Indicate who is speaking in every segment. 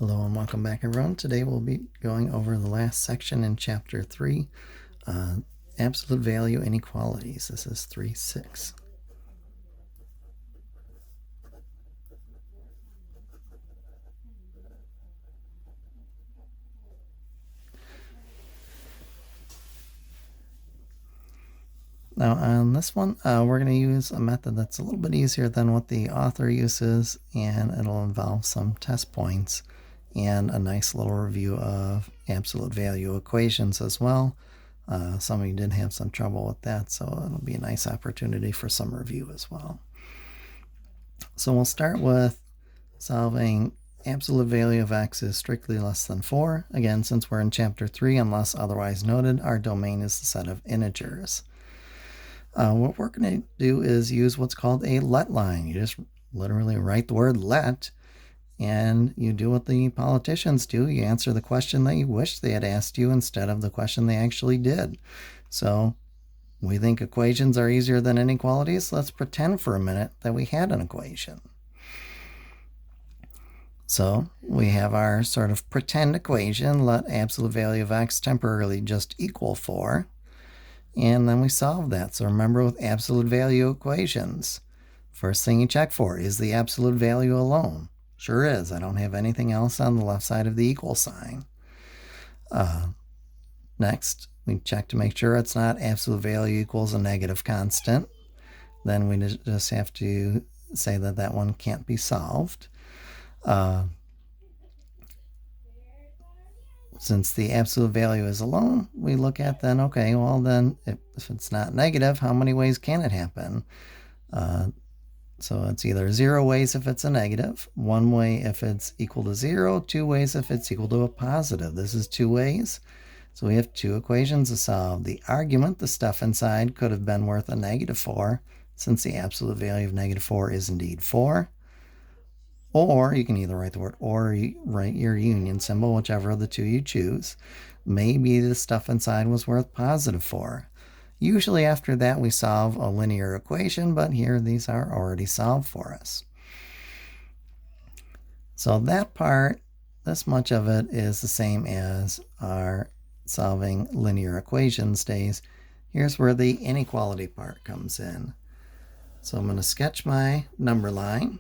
Speaker 1: Hello and welcome back, everyone. Today we'll be going over the last section in Chapter 3, Absolute Value Inequalities. This is 3.6. Now on this one, we're going to use a method that's a little bit easier than what the author uses, and it'll involve some test points and a nice little review of absolute value equations as well. Some of you did have some trouble with that, so it'll be a nice opportunity for some review as well. So we'll start with solving absolute value of x is strictly less than 4. Again, since we're in Chapter 3, unless otherwise noted, our domain is the set of integers. What we're going to do is use what's called a let line. You just literally write the word let, and you do what the politicians do. You answer the question that you wish they had asked you instead of the question they actually did. So we think equations are easier than inequalities. Let's pretend for a minute that we had an equation. So we have our sort of pretend equation, let absolute value of x temporarily just equal 4. And then we solve that. So remember, with absolute value equations, first thing you check for is the absolute value alone. Sure is. I don't have anything else on the left side of the equal sign. Next, we check to make sure it's not absolute value equals a negative constant. Then we just have to say that that one can't be solved. Since the absolute value is alone, we look at then, okay, well then, if it's not negative, how many ways can it happen? So it's either 0 ways if it's a negative, 1 way if it's equal to 0, 2 ways if it's equal to a positive. This is 2 ways. So we have 2 equations to solve. The argument, the stuff inside, could have been worth a negative 4, since the absolute value of negative 4 is indeed 4. Or you can either write the word or write your union symbol, whichever of the two you choose. Maybe the stuff inside was worth positive 4. Usually after that we solve a linear equation, but here these are already solved for us. So that part, this much of it, is the same as our solving linear equations days. Here's where the inequality part comes in. So I'm going to sketch my number line.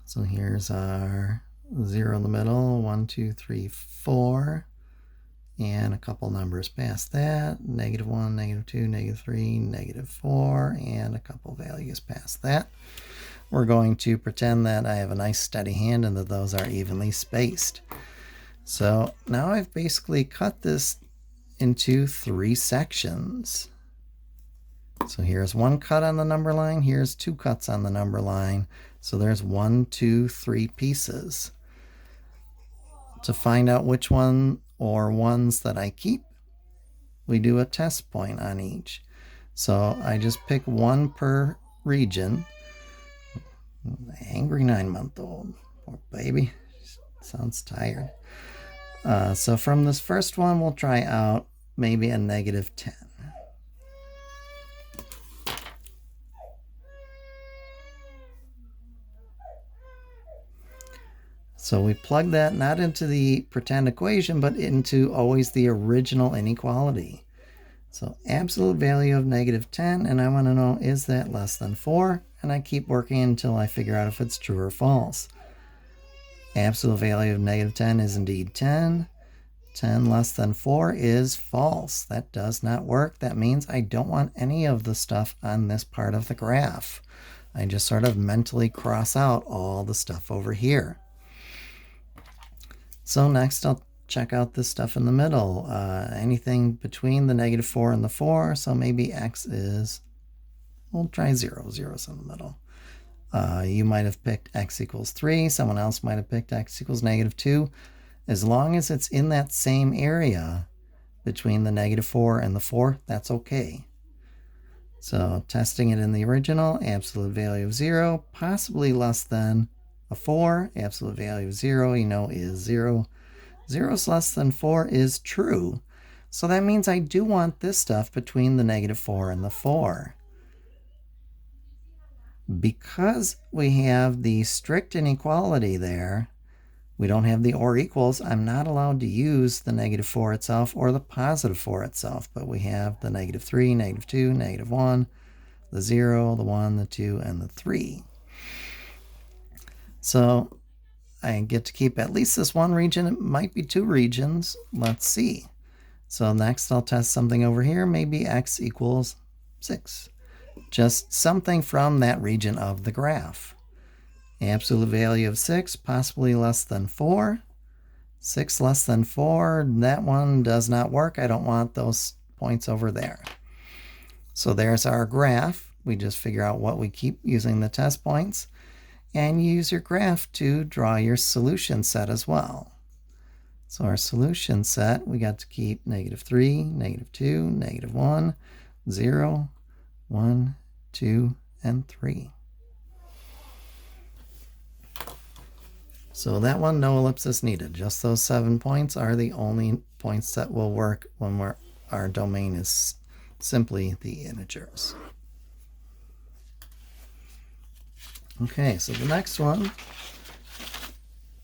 Speaker 1: So here's our 0 in the middle, 1, 2, 3, 4, and a couple numbers past that, -1, -2, -3, -4, and a couple values past that. We're going to pretend that I have a nice steady hand and that those are evenly spaced. So now I've basically cut this into 3 sections. So here's 1 cut on the number line, here's 2 cuts on the number line. So there's 1, 2, 3 pieces. To find out which one or ones that I keep, we do a test point on each. So I just pick 1 per region. Angry 9-month-old, poor baby, sounds tired. So from this first one, we'll try out maybe a -10. So we plug that not into the pretend equation, but into always the original inequality. So absolute value of -10, and I want to know, is that less than 4? And I keep working until I figure out if it's true or false. Absolute value of -10 is indeed 10. 10 less than 4 is false. That does not work. That means I don't want any of the stuff on this part of the graph. I just sort of mentally cross out all the stuff over here. So next I'll check out this stuff in the middle. Anything between the -4 and the 4. So maybe x is, we'll try 0. 0's in the middle. You might have picked x equals 3. Someone else might have picked x equals -2. As long as it's in that same area between the -4 and the 4, that's okay. So testing it in the original, absolute value of 0, possibly less than a 4. Absolute value of 0, you know, is 0. 0 is less than 4 is true. So that means I do want this stuff between the -4 and the 4. Because we have the strict inequality there, we don't have the or equals, I'm not allowed to use the -4 itself or the +4 itself, but we have the -3, -2, -1, the 0, the 1, the 2, and the 3. So I get to keep at least this one region. It might be two regions. Let's see. So next I'll test something over here, maybe x equals 6. Just something from that region of the graph. Absolute value of 6, possibly less than 4. 6 less than 4, that one does not work. I don't want those points over there. So there's our graph. We just figure out what we keep using the test points. And you use your graph to draw your solution set as well. So our solution set, we got to keep -3, -2, -1, 0, 1, 2, and 3. So that one, no ellipsis needed. Just those 7 points are the only points that will work when our domain is simply the integers. Okay, so the next one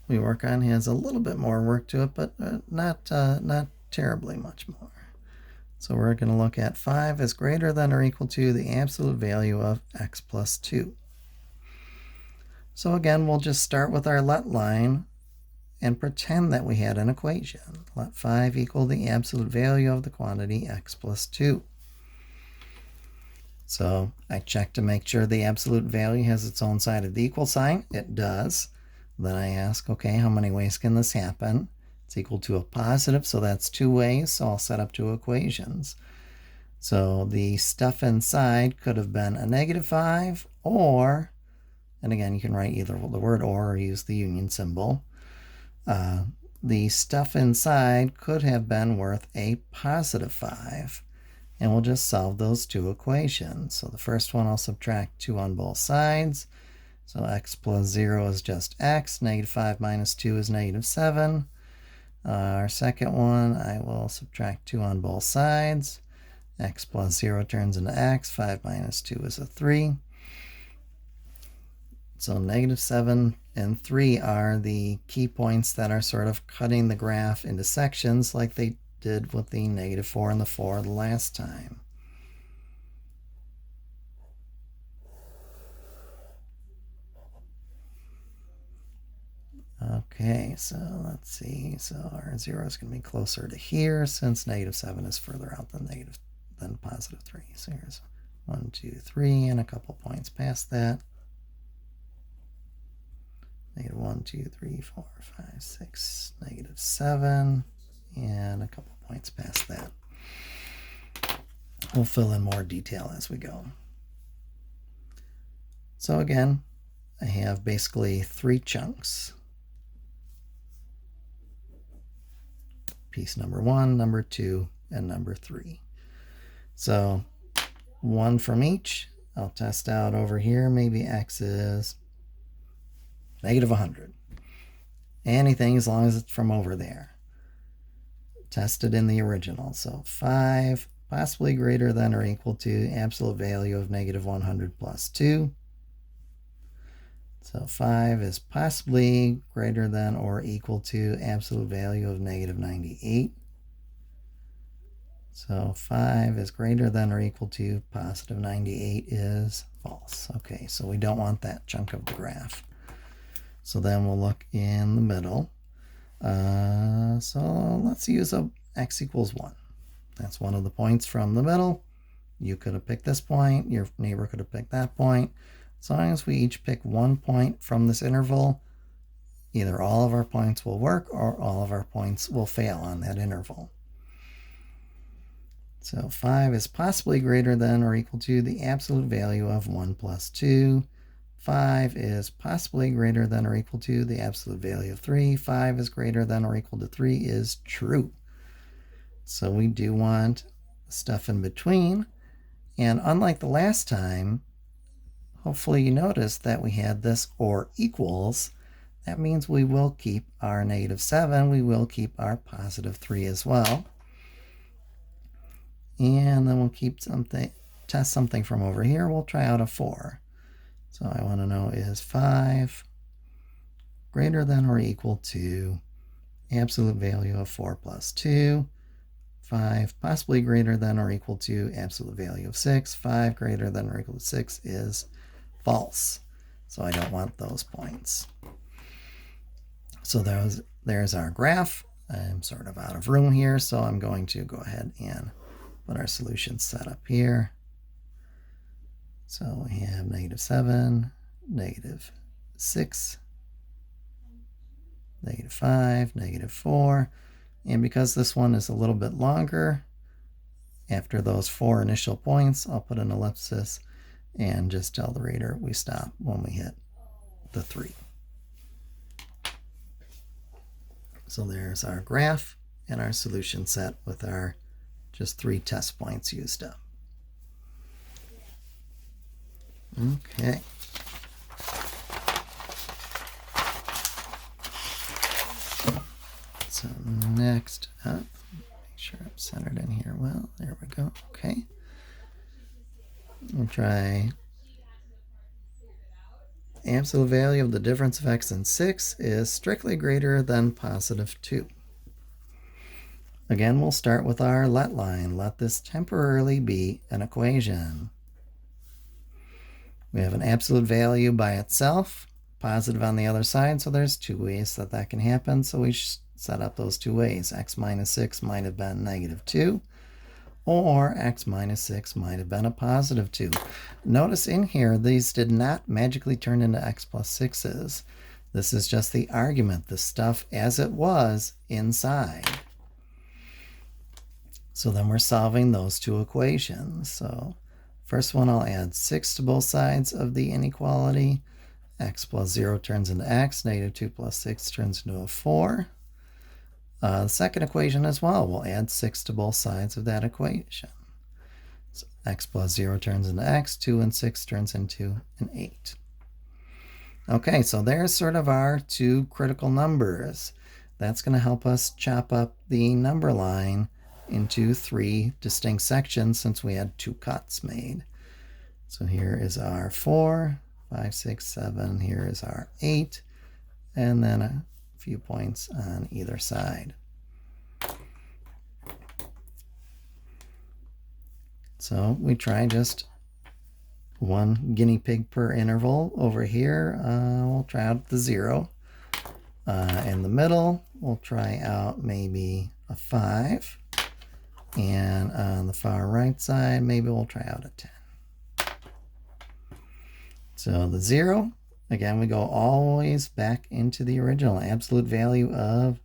Speaker 1: we work on has a little bit more work to it, but not terribly much more. So we're going to look at 5 is greater than or equal to the absolute value of x plus 2. So again, we'll just start with our let line and pretend that we had an equation. Let 5 equal the absolute value of the quantity x plus 2. So I check to make sure the absolute value has its own side of the equal sign. It does. Then I ask, okay, how many ways can this happen? It's equal to a positive, so that's 2 ways, so I'll set up 2 equations. So the stuff inside could have been a -5, or, and again, you can write either the word or use the union symbol. The stuff inside could have been worth a +5. And we'll just solve those 2 equations. So the first one, I'll subtract 2 on both sides. So x plus 0 is just x. -5 minus 2 is -7. Our second one, I will subtract 2 on both sides. X plus 0 turns into x. 5 minus 2 is a 3. So -7 and 3 are the key points that are sort of cutting the graph into sections like they did with the -4 and the 4 the last time. Okay, so let's see. So our 0 is going to be closer to here since -7 is further out than +3. So here's 1, 2, 3, and a couple points past that. -1, 2, 3, 4, 5, 6, -7, and a couple points past that. We'll fill in more detail as we go. So again, I have basically 3 chunks. Piece number 1, number 2, and number 3. So 1 from each. I'll test out over here. Maybe x is -100. Anything as long as it's from over there. Tested in the original. So 5 possibly greater than or equal to absolute value of -100 plus 2. So 5 is possibly greater than or equal to absolute value of -98. So 5 is greater than or equal to +98 is false. Okay, so we don't want that chunk of the graph. So then we'll look in the middle. So let's use a x equals 1. That's one of the points from the middle. You could have picked this point. Your neighbor could have picked that point. As long as we each pick 1 point from this interval, either all of our points will work or all of our points will fail on that interval. So 5 is possibly greater than or equal to the absolute value of 1 plus 2. 5 is possibly greater than or equal to the absolute value of 3. 5 is greater than or equal to 3 is true. So we do want stuff in between. And unlike the last time, hopefully you noticed that we had this or equals. That means we will keep our -7. We will keep our +3 as well. And then we'll keep something, test something from over here. We'll try out a 4. So I want to know, is 5 greater than or equal to absolute value of 4 plus 2? 5 possibly greater than or equal to absolute value of 6. 5 greater than or equal to 6 is false. So I don't want those points. So there's our graph. I'm sort of out of room here, so I'm going to go ahead and put our solution set up here. So we have -7, -6, -5, -4. And because this one is a little bit longer, after those 4 initial points, I'll put an ellipsis and just tell the reader we stop when we hit the 3. So there's our graph and our solution set with our just 3 test points used up. Okay. So next up, make sure I'm centered in here well. There we go. Okay. We'll try absolute value of the difference of x and 6 is strictly greater than +2. Again, we'll start with our let line. Let this temporarily be an equation. We have an absolute value by itself, positive on the other side, so there's 2 ways that can happen. So we set up those 2 ways. X minus 6 might have been -2, or x minus 6 might have been a +2. Notice in here, these did not magically turn into x plus 6's. This is just the argument, the stuff as it was inside. So then we're solving those 2 equations. So first one, I'll add 6 to both sides of the inequality. X plus 0 turns into x. -2 plus 6 turns into a 4. The second equation as well, we'll add 6 to both sides of that equation. So x plus 0 turns into x. 2 and 6 turns into an 8. Okay, so there's sort of our 2 critical numbers. That's going to help us chop up the number line into 3 distinct sections since we had 2 cuts made. So here is our 4, 5, 6, 7. Here is our 8, and then a few points on either side. So we try just 1 guinea pig per interval. Over here, we'll try out the 0. In the middle, we'll try out maybe a 5. And on the far right side, maybe we'll try out a 10. So the 0, again, we go always back into the original absolute value of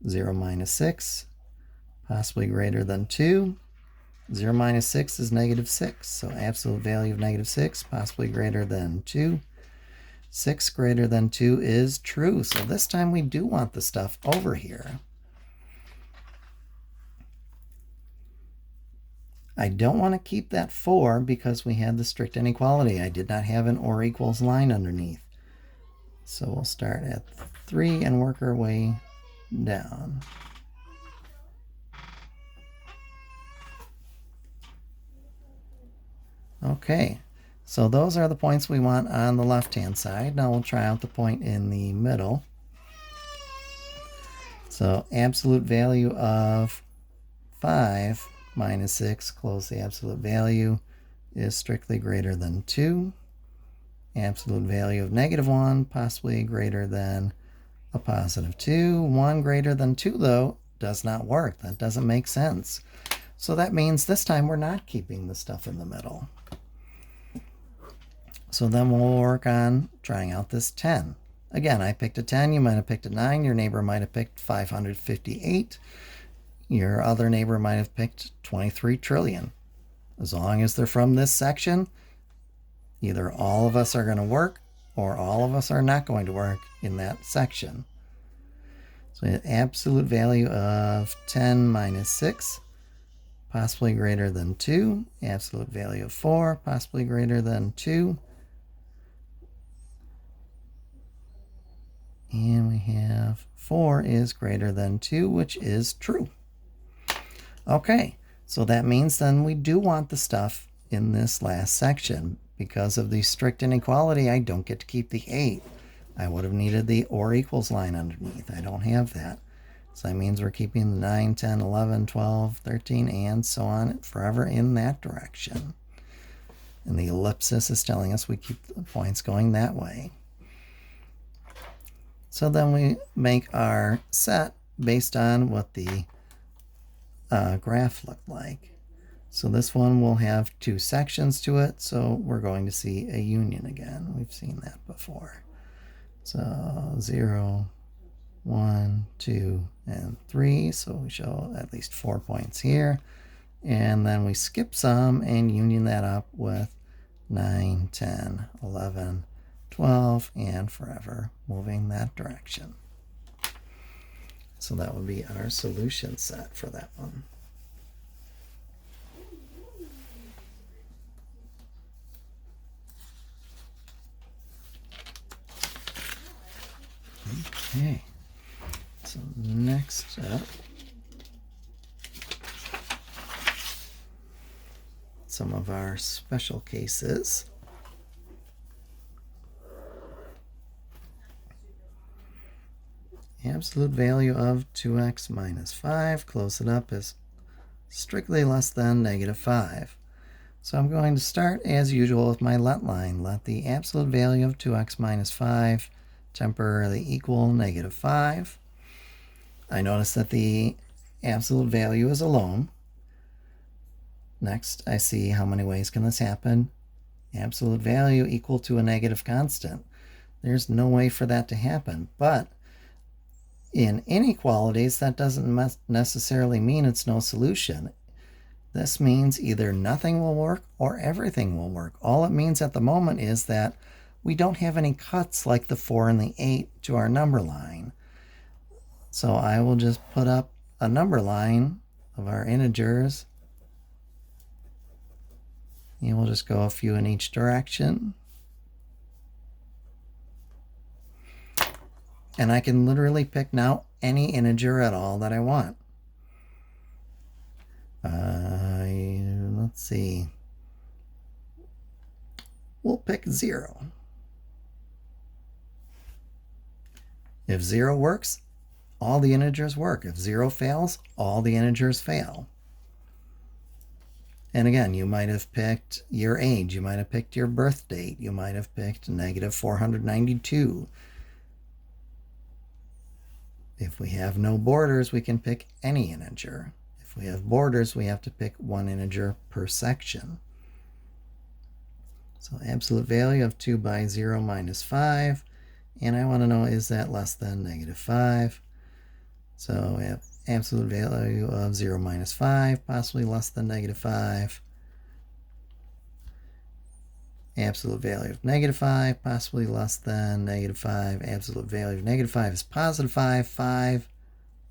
Speaker 1: 0 minus 6, possibly greater than 2. 0 minus 6 is -6, so absolute value of -6, possibly greater than 2. 6 greater than 2 is true, so this time we do want the stuff over here. I don't want to keep that 4 because we had the strict inequality. I did not have an or equals line underneath. So we'll start at 3 and work our way down. Okay, so those are the points we want on the left-hand side. Now we'll try out the point in the middle. So absolute value of 5 minus 6, close the absolute value, is strictly greater than 2. Absolute value of -1, possibly greater than a +2. 1 greater than 2, though, does not work. That doesn't make sense. So that means this time we're not keeping the stuff in the middle. So then we'll work on trying out this 10. Again, I picked a 10. You might have picked a 9. Your neighbor might have picked 558. Your other neighbor might have picked 23 trillion. As long as they're from this section, either all of us are going to work or all of us are not going to work in that section. So the absolute value of 10 minus 6, possibly greater than 2. Absolute value of 4, possibly greater than 2. And we have 4 is greater than 2, which is true. Okay, so that means then we do want the stuff in this last section. because of the strict inequality, I don't get to keep the 8. I would have needed the or equals line underneath. I don't have that. So that means we're keeping the 9, 10, 11, 12, 13, and so on forever in that direction. And the ellipsis is telling us we keep the points going that way. So then we make our set based on what the graph looked like. So this one will have 2 sections to it, so we're going to see a union again. We've seen that before. So 0, 1, 2, and 3. So we show at least 4 points here. And then we skip some and union that up with 9, 10, 11, 12, and forever moving that direction. So that would be our solution set for that one. Okay, so next up, some of our special cases. Absolute value of 2x minus 5, close it up, is strictly less than negative 5. So I'm going to start as usual with my let line. Let the absolute value of 2x minus 5 temporarily equal negative 5. I notice that the absolute value is alone. Next, I see how many ways can this happen. Absolute value equal to a negative constant. There's no way for that to happen. But in inequalities, that doesn't necessarily mean it's no solution. This means either nothing will work or everything will work. All it means at the moment is that we don't have any cuts like the 4 and the 8 to our number line. So I will just put up a number line of our integers. And we'll just go a few in each direction. And I can literally pick now any integer at all that I want. Let's see. We'll pick 0. If 0 works, all the integers work. If 0 fails, all the integers fail. And again, you might have picked your age. You might have picked your birth date. You might have picked negative 492. If we have no borders, we can pick any integer. If we have borders, we have to pick one integer per section. So absolute value of 2 by 0 minus 5. And I want to know, is that less than negative 5? So we have absolute value of 0 minus 5, possibly less than negative 5. Absolute value of negative 5, possibly less than negative 5. Absolute value of negative 5 is positive 5. 5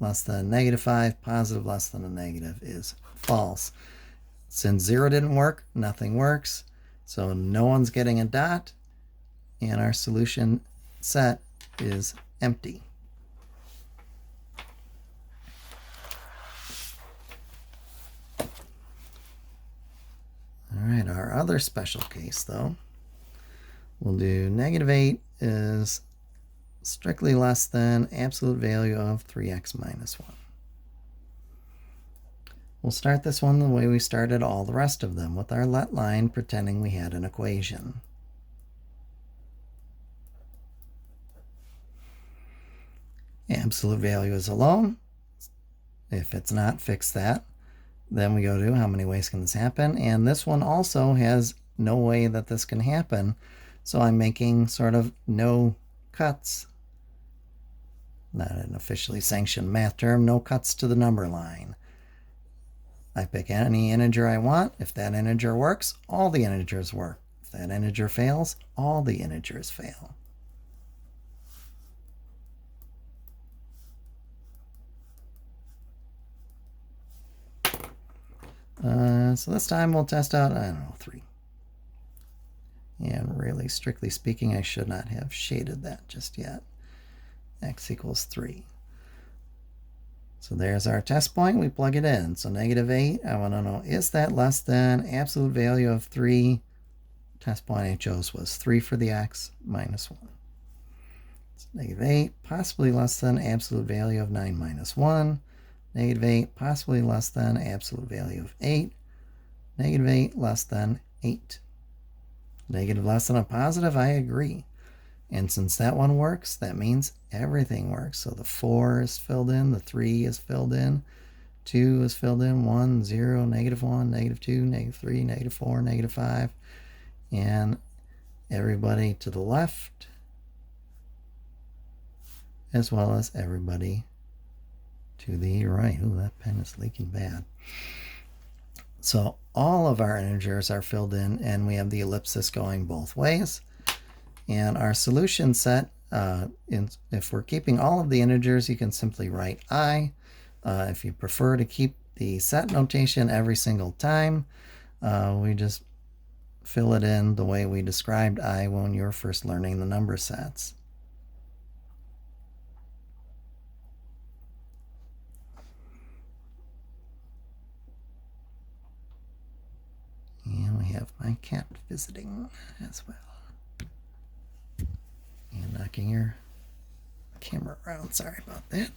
Speaker 1: less than negative 5. Positive less than a negative is false. Since 0 didn't work, nothing works. So no one's getting a dot. And our solution set is empty. All right, our other special case, though, we'll do negative 8 is strictly less than absolute value of 3x minus 1. We'll start this one the way we started all the rest of them, with our let line pretending we had an equation. Absolute value is alone. If it's not, fix that. Then we go to how many ways can this happen? And this one also has no way that this can happen. So I'm making sort of no cuts. Not an officially sanctioned math term, no cuts to the number line. I pick any integer I want. If that integer works, all the integers work. If that integer fails, all the integers fail. So this time we'll test out, I don't know, 3. And really, strictly speaking, I should not have shaded that just yet. X equals 3. So there's our test point. We plug it in. So negative 8, I want to know, is that less than absolute value of 3 test point I chose was 3 for the x, minus 1. It's -8, possibly less than absolute value of 9 minus 1. -8, possibly less than absolute value of 8. -8, less than 8. Negative less than a positive, I agree. And since that one works, that means everything works. So the 4 is filled in, the 3 is filled in, 2 is filled in, 1, 0, -1, -2, -3, -4, -5. And everybody to the left, as well as everybody to the right. Ooh, that pen is leaking bad. So all of our integers are filled in, and we have the ellipsis going both ways. And our solution set, if we're keeping all of the integers, you can simply write I. If you prefer to keep the set notation every single time, we just fill it in the way we described I when you were first learning the number sets. And we have my cat visiting as well. And knocking your camera around. Sorry about that.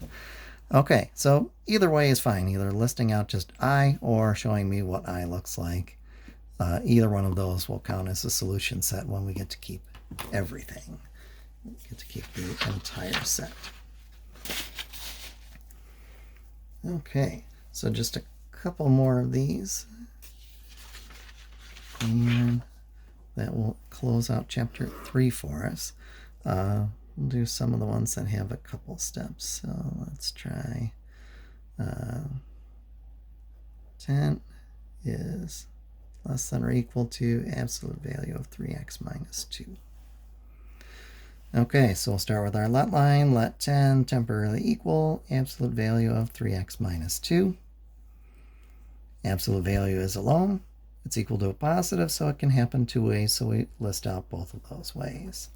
Speaker 1: Okay, so either way is fine. Either listing out just I or showing me what I looks like. Either one of those will count as a solution set when we get to keep everything. We get to keep the entire set. Okay, so just a couple more of these. And that will close out chapter 3 for us. We'll do some of the ones that have a couple steps. So let's try 10 is less than or equal to absolute value of 3x minus 2. Okay, so we'll start with our let line. Let 10 temporarily equal absolute value of 3x minus 2. Absolute value is alone. It's equal to a positive, so it can happen 2 ways, so we list out both of those ways.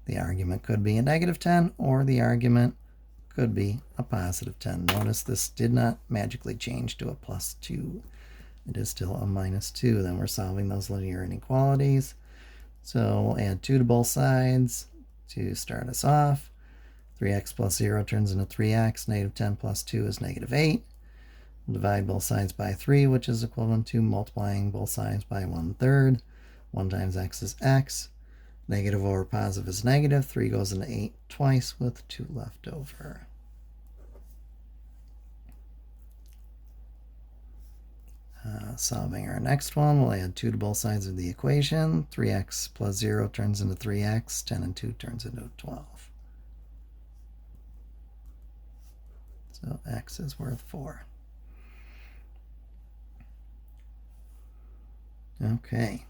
Speaker 1: The argument could be a -10, or the argument could be a +10. Notice this did not magically change to a +2. It is still a -2. Then we're solving those linear inequalities. So we'll add 2 to both sides to start us off. 3x plus 0 turns into 3x. -10 plus 2 is -8. We'll divide both sides by 3, which is equivalent to multiplying both sides by 1/3. 1 times x is x. Negative over positive is negative. 3 goes into 8 twice with 2 left over. Solving our next one, we'll add 2 to both sides of the equation. 3x plus 0 turns into 3x. 10 and 2 turns into 12. So x is worth 4. Okay.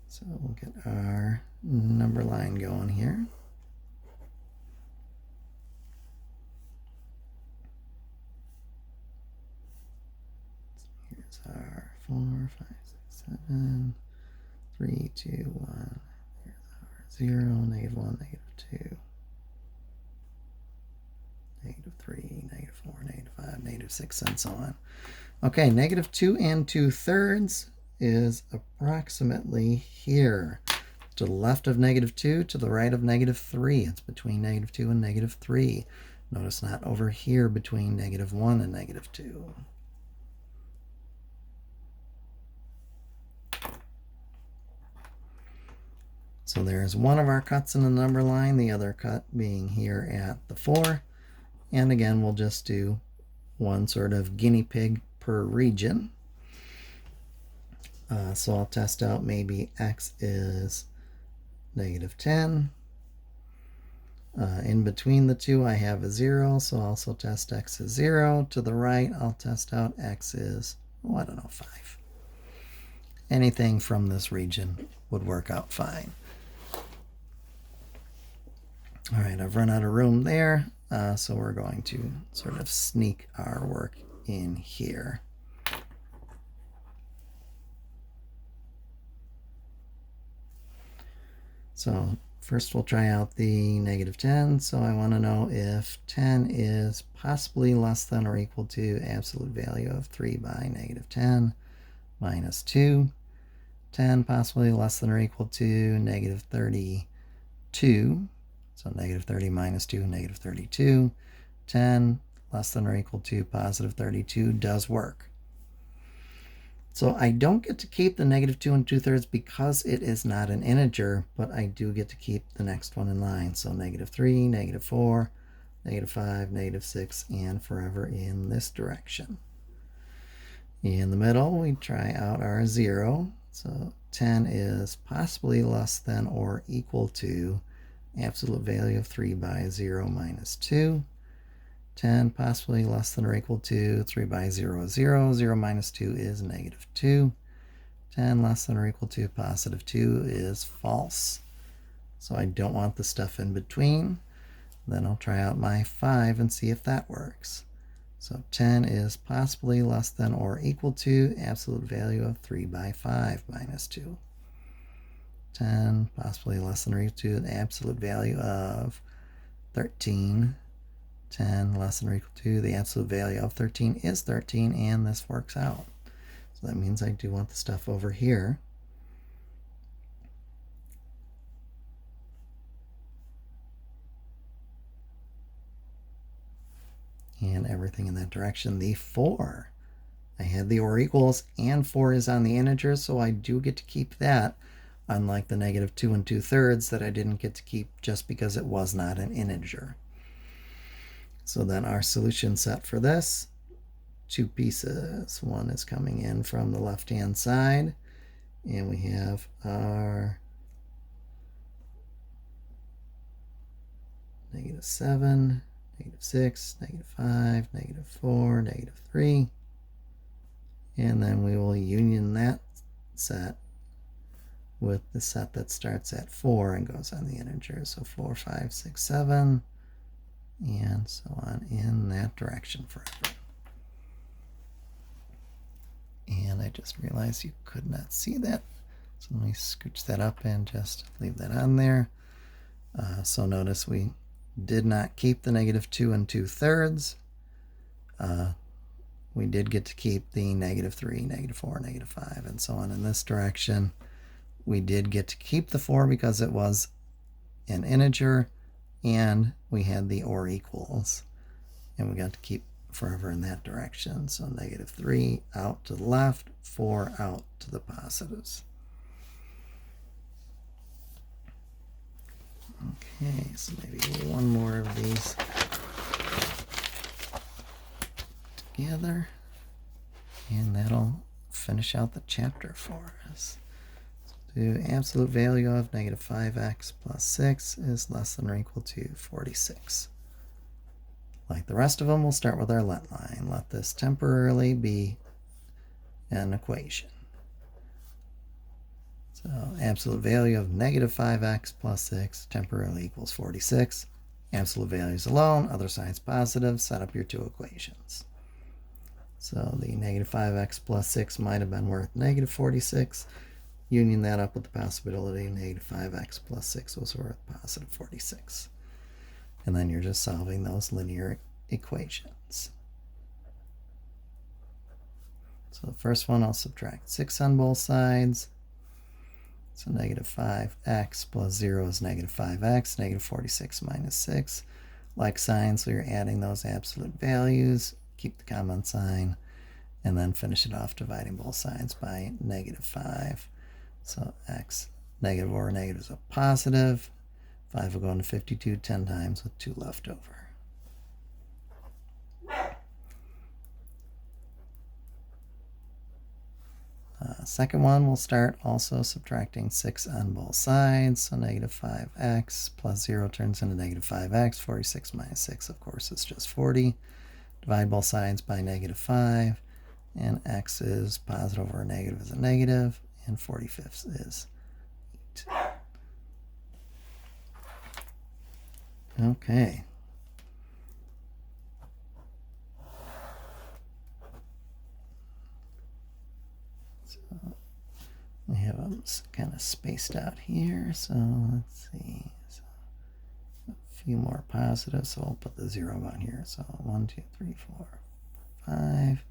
Speaker 1: So we'll get our number line going here. Here's our 4, 5, 6, 7, 3, 2, 1. Here's our 0, -1, -2, -3, -4, -5, -6, and so on. Okay, -2 and 2/3 is approximately here. To the left of -2, to the right of -3. It's between -2 and -3. Notice not over here between -1 and -2. So there's one of our cuts in the number line, the other cut being here at the 4. And again, we'll just do one sort of guinea pig per region. So I'll test out maybe x is -10. In between the two, I have a 0, so I'll also test x is 0. To the right, I'll test out x is, oh, I don't know, 5. Anything from this region would work out fine. All right, I've run out of room there, so we're going to sort of sneak our work in here. So first we'll try out the -10. So I want to know if 10 is possibly less than or equal to absolute value of 3 by -10 minus 2. 10 possibly less than or equal to negative 32. So negative 30 minus 2, negative 32. 10 less than or equal to positive 32 does work. So I don't get to keep the negative 2 and 2/3 because it is not an integer, but I do get to keep the next one in line. So negative 3, negative 4, negative 5, negative 6, and forever in this direction. In the middle, we try out our 0. So 10 is possibly less than or equal to absolute value of 3 by 0 minus 2. 10 possibly less than or equal to 3 by 0 is 0. 0 minus 2 is negative 2. 10 less than or equal to positive 2 is false. So I don't want the stuff in between. Then I'll try out my 5 and see if that works. So 10 is possibly less than or equal to absolute value of 3 by 5 minus 2. 10 possibly less than or equal to the absolute value of 13. 10 less than or equal to the absolute value of 13 is 13, and this works out. So that means I do want the stuff over here. And everything in that direction. The 4. I had the or equals, and 4 is on the integer, so I do get to keep that, unlike the negative 2 and 2/3 that I didn't get to keep just because it was not an integer. So then our solution set for this, 2 pieces. One is coming in from the left-hand side, and we have our negative 7, negative 6, negative 5, negative 4, negative 3. And then we will union that set with the set that starts at 4 and goes on the integer. So 4, 5, 6, 7. And so on in that direction forever. And I just realized you could not see that. So let me scooch that up and just leave that on there. So notice we did not keep the negative 2 and 2/3. We did get to keep the negative 3, negative 4, negative 5, and so on in this direction. We did get to keep the 4 because it was an integer, and we had the or equals, and we got to keep forever in that direction. So negative 3 out to the left, 4 out to the positives. Okay, so maybe one more of these together, and that'll finish out the chapter for us. The absolute value of negative 5x plus 6 is less than or equal to 46. Like the rest of them, we'll start with our let line. Let this temporarily be an equation. So absolute value of negative 5x plus 6 temporarily equals 46. Absolute values alone, other sides positive, set up your 2 equations. So the negative 5x plus 6 might have been worth negative 46. Union that up with the possibility negative 5x plus 6 was worth positive 46. And then you're just solving those linear equations. So the first one, I'll subtract 6 on both sides. So negative 5x plus 0 is negative 5x, negative 46 minus 6. Like signs, so you're adding those absolute values, keep the common sign, and then finish it off dividing both sides by negative 5. So x negative or negative is a positive. 5 will go into 52 10 times with 2 left over. Second one, we'll start also subtracting 6 on both sides. So negative 5x plus 0 turns into negative 5x. 46 minus 6, of course, is just 40. Divide both sides by negative 5. And x is positive over negative is a negative. And 45 is 8. Okay. So we have them kind of spaced out here. So let's see. So a few more positives. So I'll put the 0 on here. So 1, 2, 3, 4, 5,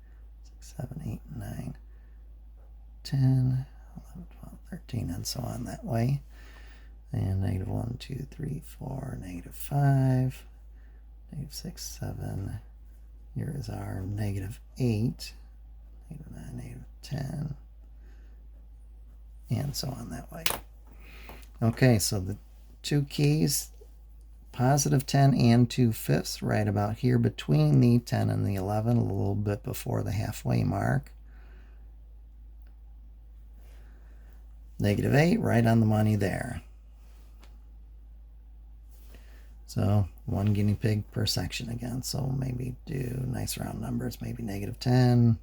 Speaker 1: 6, 7, 8, 9, 10, 11, 12, 13, and so on that way. And negative 1, 2, 3, 4, negative 5, negative 6, 7. Here is our negative 8, negative 9, negative 10, and so on that way. Okay, so the two keys, positive 10 and 2/5, right about here between the 10 and the 11, a little bit before the halfway mark. Negative 8, right on the money there. So one guinea pig per section again. So maybe do nice round numbers, maybe negative 10,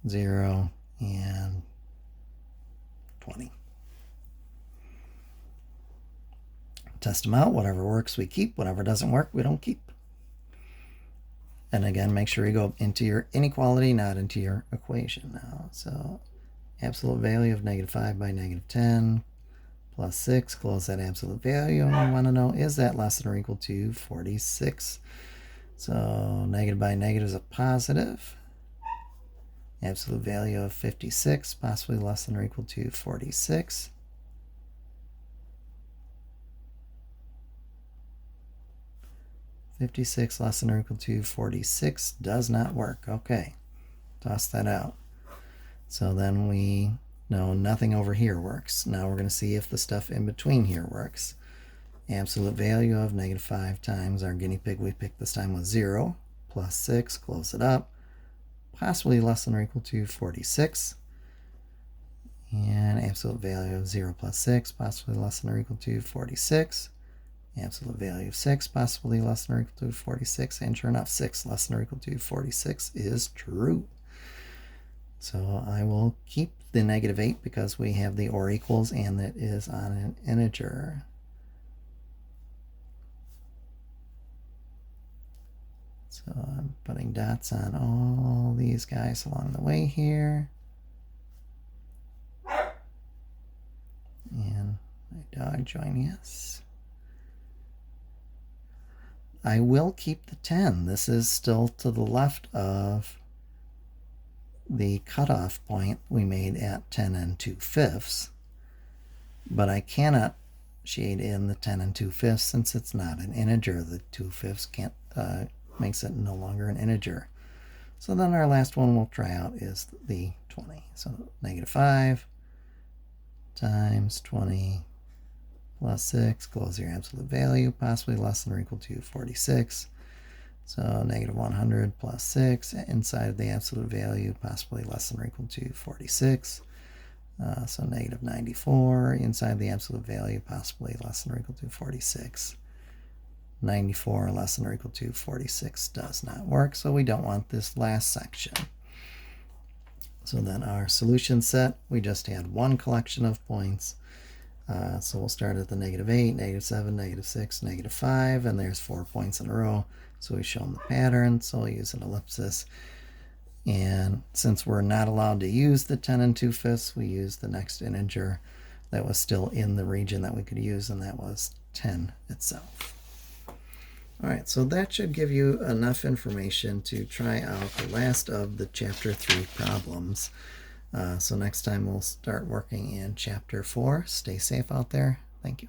Speaker 1: 0, and 20. Test them out. Whatever works, we keep. Whatever doesn't work, we don't keep. And again, make sure you go into your inequality, not into your equation now. So absolute value of negative 5 by negative 10 plus 6, close that absolute value, and we want to know, is that less than or equal to 46? So negative by negative is a positive. Absolute value of 56, possibly less than or equal to 46. $56 less than or equal to 46 does not work. Okay, toss that out. So then we know nothing over here works. Now we're going to see if the stuff in between here works. Absolute value of negative 5 times our guinea pig we picked this time was 0, plus 6, close it up, possibly less than or equal to 46. And absolute value of 0 plus 6, possibly less than or equal to 46. Absolute value of 6, possibly less than or equal to 46. And sure enough, 6 less than or equal to 46 is true. So I will keep the negative 8 because we have the or equals and that is on an integer. So I'm putting dots on all these guys along the way here. And my dog joining us. I will keep the 10. This is still to the left of the cutoff point we made at 10 and 2/5, but I cannot shade in the 10 and 2/5 since it's not an integer. The 2/5 can't makes it no longer an integer. So then our last one we'll try out is the 20. So negative 5 times 20 plus 6, close your absolute value, possibly less than or equal to 46. So negative 100 plus 6 inside of the absolute value, possibly less than or equal to 46. So negative 94 inside the absolute value, possibly less than or equal to 46. 94 less than or equal to 46 does not work, so we don't want this last section. So then our solution set, we just had one collection of points. So we'll start at the negative 8, negative 7, negative 6, negative 5, and there's 4 points in a row. So we show them the pattern, so we'll use an ellipsis. And since we're not allowed to use the 10 and 2/5, we use the next integer that was still in the region that we could use, and that was 10 itself. All right, so that should give you enough information to try out the last of the Chapter 3 problems. So next time we'll start working in Chapter 4. Stay safe out there. Thank you.